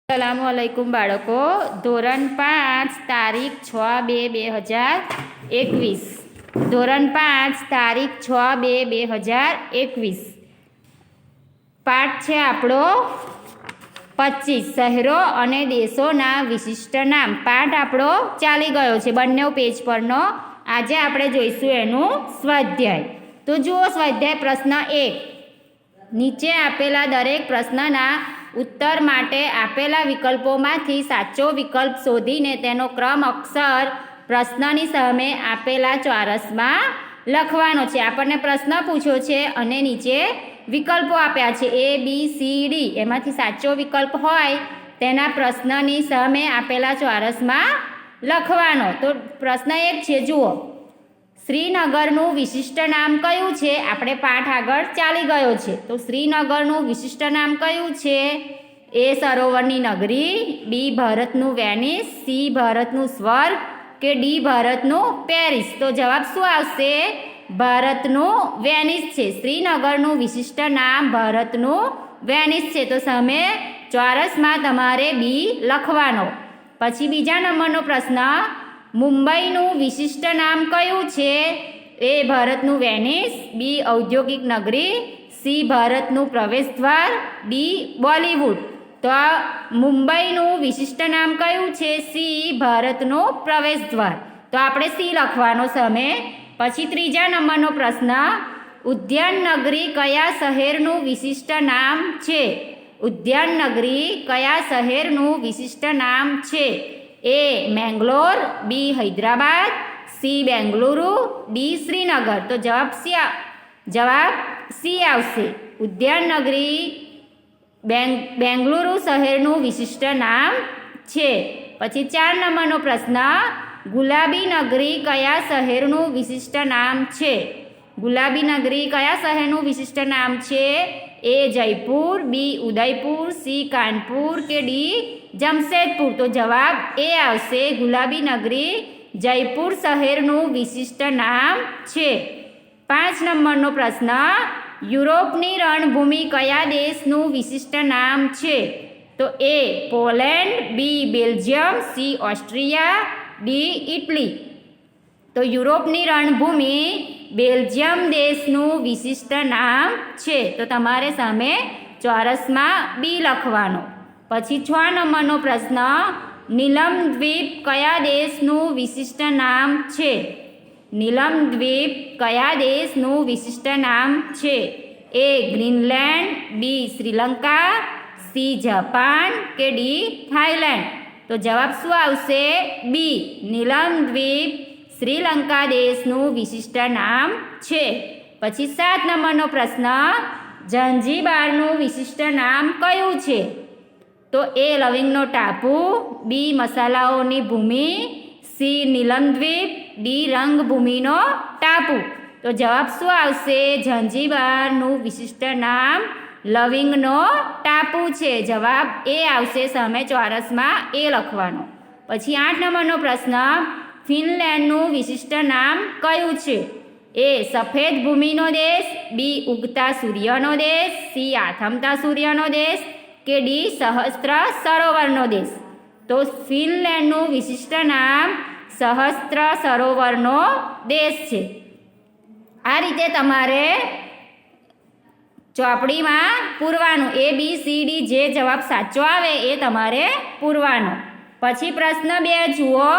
अस्सलामुअलैकुम बाळको। धोरण 5 तारीख 6/2/2021। ધોરણ 5 તારીખ 6/2/2021। પાઠ છે આપણો 25 શહેરો અને દેશોના વિશિષ્ટ નામ। પાઠ આપણો ચાલી ગયો છે બંને પેજ પરનો। આજે આપણે જોઈશું એનું સ્વાધ્યાય। તો જુઓ સ્વાધ્યાય પ્રશ્ન 1। નીચે આપેલા દરેક પ્રશ્નના ઉત્તર માટે આપેલા વિકલ્પોમાંથી સાચો વિકલ્પ શોધીને તેનો ક્રમ અક્ષર પ્રશ્નની સામે આપેલા ચોરસમાં લખવાનો છે। આપણને પ્રશ્ન પૂછ્યો છે અને નીચે વિકલ્પો આપ્યા છે A, B, C, D। એમાંથી સાચો વિકલ્પ હોય તેના પ્રશ્નની સામે આપેલા ચોરસમાં લખવાનો। તો પ્રશ્ન 1 છે, જુઓ શ્રીનગરનું વિશિષ્ટ નામ કયું છે? આપણે પાઠ આગળ ચાલી ગયો છે। તો શ્રીનગરનું વિશિષ્ટ નામ કયું છે? A સરોવરની નગરી, B ભારતનું વેનિસ, C ભારતનું સ્વર્ગ કે D ભારતનું પેરિસ। તો જવાબ શું આવશે? ભારતનું વેનિસ છે। શ્રીનગરનું વિશિષ્ટ નામ ભારતનું વેનિસ છે। તો સામે ચોરસમાં તમારે B લખવાનો। પછી બીજા નંબરનો પ્રશ્ન, મુંબઈનું વિશિષ્ટ નામ કયું છે? A ભારતનું વેનિસ, B ઔદ્યોગિક નગરી, C ભારતનું પ્રવેશદ્વાર, D બોલિવૂડ। તો મુંબઈનું વિશિષ્ટ નામ કયું છે? C ભારતનું પ્રવેશદ્વાર। તો આપણે C લખવાનો સામે। પછી ત્રીજા નંબરનો પ્રશ્ન, ઉદ્યાન નગરી કયા શહેરનું વિશિષ્ટ નામ છે? ઉદ્યાન નગરી કયા શહેરનું વિશિષ્ટ નામ છે? A Mangalore, B Hyderabad, C Bengaluru, D Srinagar. તો જવાબ C આવશે। ઉદ્યાન નગરી બેંગલુરુ શહેરનું વિશિષ્ટ નામ છે। પછી 4 નંબરનો પ્રશ્ન, ગુલાબી નગરી કયા શહેરનું વિશિષ્ટ નામ છે? ગુલાબી નગરી કયા શહેરનું વિશિષ્ટ નામ છે? A Jaipur, B Udaipur, C Kanpur કે D જમશેદપુર। તો જવાબ A આવશે। ગુલાબી નગરી જયપુર શહેરનું વિશિષ્ટ નામ છે। 5 નંબરનો પ્રશ્ન, યુરોપની રણભૂમિ કયા દેશનું વિશિષ્ટ નામ છે? તો A Poland, B Belgium, C Austria, D Italy. તો યુરોપની રણભૂમિ બેલ્જિયમ દેશનું વિશિષ્ટ નામ છે। તો તમારે સામે ચોરસમાં B લખવાનો। પછી 6 નંબરનો પ્રશ્ન, નીલમ દ્વીપ કયા દેશનું વિશિષ્ટ નામ છે? નીલમ દ્વીપ કયા દેશનું વિશિષ્ટ નામ છે? A Greenland, B Sri Lanka, C Japan કે D થાઈલેન્ડ। તો જવાબ શું આવશે? B નીલમ દ્વીપ શ્રીલંકા દેશનું વિશિષ્ટ નામ છે। પછી 7 નંબરનો પ્રશ્ન, ઝાંઝીબારનું વિશિષ્ટ નામ કયું છે? તો A લવિંગનો ટાપુ, B મસાલાઓની ભૂમિ, C નીલમ દ્વીપ, D રંગભૂમિનો ટાપુ। તો જવાબ શું આવશે? ઝાંઝીબારનું વિશિષ્ટ નામ લવિંગનો ટાપુ છે। જવાબ A આવશે। સામે ચોરસમાં A લખવાનો। પછી 8 નંબરનો પ્રશ્ન, ફિનલેન્ડનું વિશિષ્ટ નામ કયું છે? A સફેદ ભૂમિનો દેશ, B ઉગતા સૂર્યનો દેશ, C આથમતા સૂર્યનો દેશ કે D સહસ્ત્ર સરોવરનો દેશ। તો ફિનલેન્ડનું વિશિષ્ટ નામ સહસ્ત્ર સરોવરનો દેશ છે। આ રીતે તમારે ચોપડીમાં પૂરવાનું। A, B, C, D જે જવાબ સાચો આવે એ તમારે પૂરવાનો। પછી પ્રશ્ન 2 જુઓ,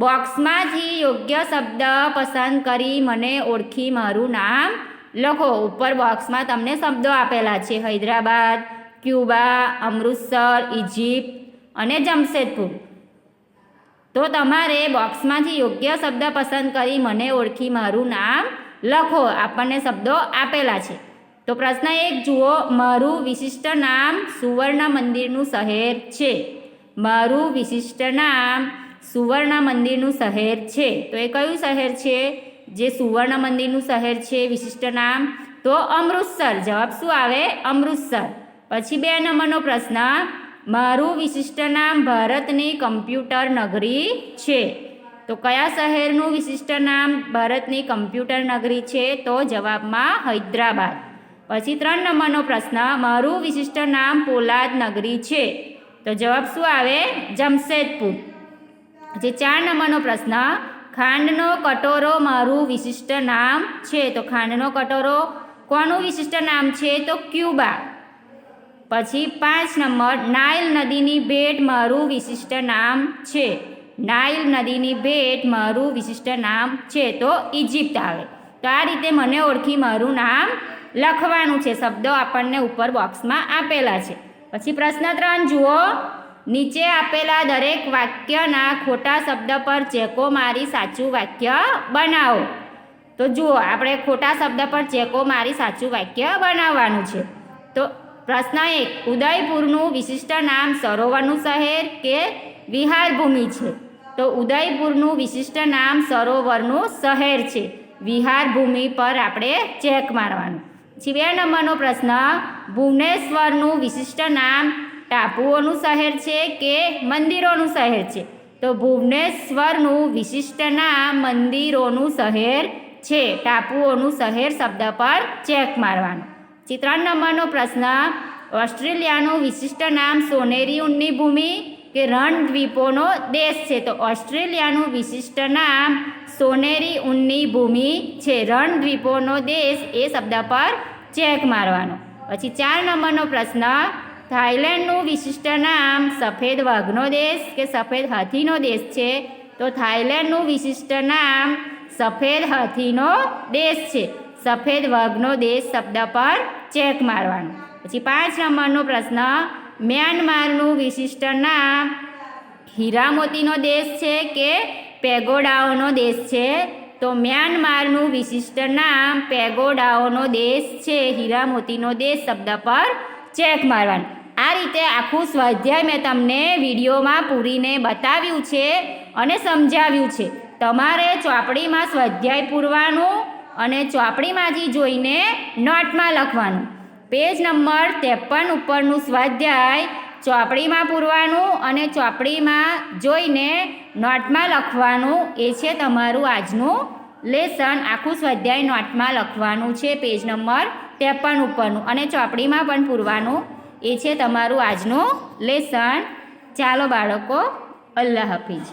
બોક્સમાંથી યોગ્ય શબ્દ પસંદ કરી મને ઓળખી મારું નામ લખો। ઉપર બોક્સમાં તમને શબ્દો આપેલા છે, હૈદરાબાદ, ક્યુબા, અમૃતસર, ઇજિપ્ત અને જમશેદપુર। તો તમારે બોક્સમાંથી યોગ્ય શબ્દ પસંદ કરી મને ઓળખી મારું નામ લખો। આપણને શબ્દો આપેલા છે। તો પ્રશ્ન 1 જુઓ, મારું વિશિષ્ટ નામ સુવર્ણ મંદિરનું શહેર છે। મારું વિશિષ્ટ નામ સુવર્ણ મંદિરનું શહેર છે। તો એ કયું શહેર છે જે સુવર્ણ મંદિરનું શહેર છે વિશિષ્ટ નામ? તો અમૃતસર। જવાબ શું આવે? અમૃતસર। પછી 2 નંબરનો પ્રશ્ન, મારું વિશિષ્ટ નામ ભારતની કમ્પ્યુટર નગરી છે। તો કયા શહેરનું વિશિષ્ટ નામ ભારતની કમ્પ્યુટર નગરી છે? તો જવાબમાં હૈદરાબાદ। પછી 3 નંબરનો પ્રશ્ન, મારું વિશિષ્ટ નામ પોલાદ નગરી છે। તો જવાબ શું આવે? જમશેદપુર. જે 4 નંબરનો પ્રશ્ન, ખાંડનો કટોરો મારું વિશિષ્ટ નામ છે. તો ખાંડનો કટોરો કોનું વિશિષ્ટ નામ છે? તો ક્યુબા. પછી 5 નંબર, નાઇલ નદીની ભેટ મારું વિશિષ્ટ નામ છે. નાઇલ નદીની ભેટ મારું વિશિષ્ટ નામ છે. તો ઇજિપ્ત આવે. તો આ રીતે મને ઓળખી મારું નામ લખવાનું છે. શબ્દો આપણને ઉપર બોક્સમાં આપેલા છે. પછી પ્રશ્ન 3 જુઓ. નીચે આપેલા દરેક વાક્યના ખોટા શબ્દ પર ચેકો મારી સાચું વાક્ય બનાવો. તો જુઓ, આપણે ખોટા શબ્દ પર ચેકો મારી સાચું વાક્ય બનાવવાનું છે. તો પ્રશ્ન 1, ઉદયપુરનું વિશિષ્ટ નામ સરોવરનું શહેર કે વિહારભૂમિ છે. તો ઉદયપુરનું વિશિષ્ટ નામ સરોવરનું શહેર છે. વિહારભૂમિ પર આપણે ચેક મારવાનું. પછી 2 નંબરનો પ્રશ્ન, ભુવનેશ્વરનું વિશિષ્ટ નામ ટાપુઓનું શહેર છે કે મંદિરોનું શહેર છે. તો ભુવનેશ્વરનું વિશિષ્ટ નામ મંદિરોનું શહેર છે. ટાપુઓનું શહેર શબ્દ પર ચેક મારવાનું. પછી 3 નંબરનો પ્રશ્ન, ઓસ્ટ્રેલિયાનું વિશિષ્ટ નામ સોનેરી ઊનની ભૂમિ કે રણદ્વીપોનો દેશ છે. તો ઓસ્ટ્રેલિયાનું વિશિષ્ટ નામ સોનેરી ઊનની ભૂમિ છે. રણદ્વીપોનો દેશ એ શબ્દ પર ચેક મારવાનો. પછી 4 નંબરનો પ્રશ્ન, થાઈલેન્ડનું વિશિષ્ટ નામ સફેદ વાઘનો દેશ કે સફેદ હાથીનો દેશ છે. તો થાઈલેન્ડનું વિશિષ્ટ નામ સફેદ હાથીનો દેશ છે. સફેદ વાઘનો દેશ શબ્દ પર ચેક મારવાનું. પછી 5 નંબરનો પ્રશ્ન, મ્યાનમારનું વિશિષ્ટ નામ હીરા મોતીનો દેશ છે કે પેગોડાઓનો દેશ છે. તો મ્યાનમારનું વિશિષ્ટ નામ પેગોડાઓનો દેશ છે. હીરા મોતીનો દેશ શબ્દ પર ચેક મારવાનું. આ રીતે આખું સ્વાધ્યાય મેં તમને વિડીયોમાં પૂરીને બતાવ્યું છે અને સમજાવ્યું છે. તમારે ચોપડીમાં સ્વાધ્યાય પૂરવાનું અને ચોપડીમાંથી જોઈને નોટમાં લખવાનું. પેજ નંબર 53 ઉપરનું સ્વાધ્યાય ચોપડીમાં પૂરવાનું અને ચોપડીમાં જોઈને નોટમાં લખવાનું. એ છે તમારું આજનું લેસન. આખું સ્વાધ્યાય નોટમાં લખવાનું છે પેજ નંબર 53 ઉપરનું અને ચોપડીમાં પણ પૂરવાનું. એ છે તમારું આજનું લેસન. ચાલો બાળકો, અલ્લાહ હાફિઝ.